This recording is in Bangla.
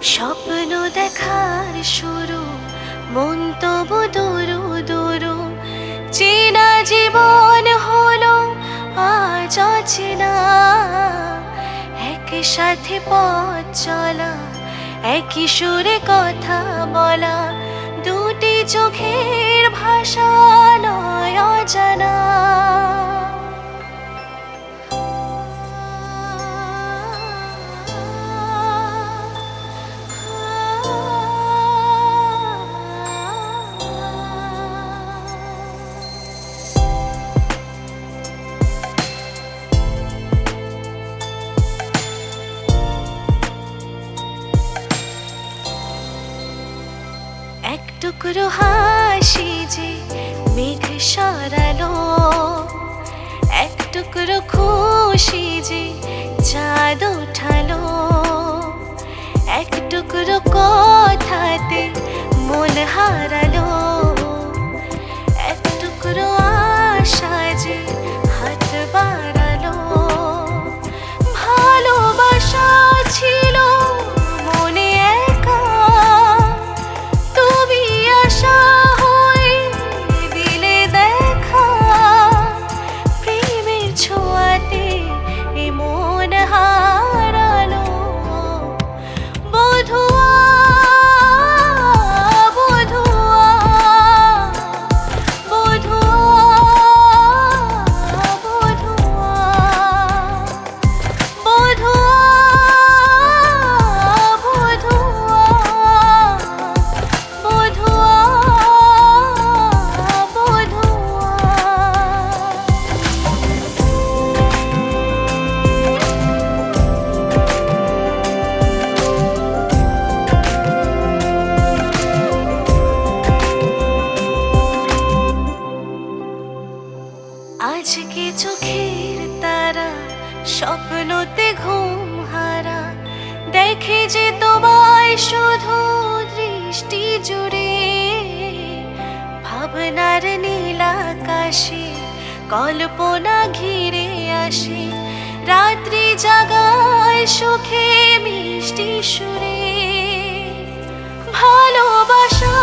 স্বপ্ন দেখার শুরু, মন তবু দুরু দুরু, চেনা জীবন হলো আজ অচেনা। একসাথে পথ চলা, একই সুরে কথা বলা, দুটি চোখের ভাষা নয় অজানা। এক টুকরো হাসি যে মেঘ সরালো, এক টুকরো খুশি যে চাঁদ উঠালো, এক টুকরো কথাতে মন হারালো, এক টুকরো আশা যে হাত বাড়ালো। ভালোবাসা ছিল মনে একা, তুমি আশা হয়ে দিলে দেখা। প্রেমের ছোঁয়াতে এ মন হারালো। বধুয়া বধুয়া বধুয়া বধুয়া বধুয়া বধুয়া আজকে চোখের তারা স্বপ্নতে ঘুম হারা, দেখে যে তোমায় শুধু দৃষ্টি জুড়ে। ভাবনার নীল আকাশে কল্পনা ঘিরে আসে, রাত্রি জাগায় সুখে মিষ্টি সুরে। ভালোবাসা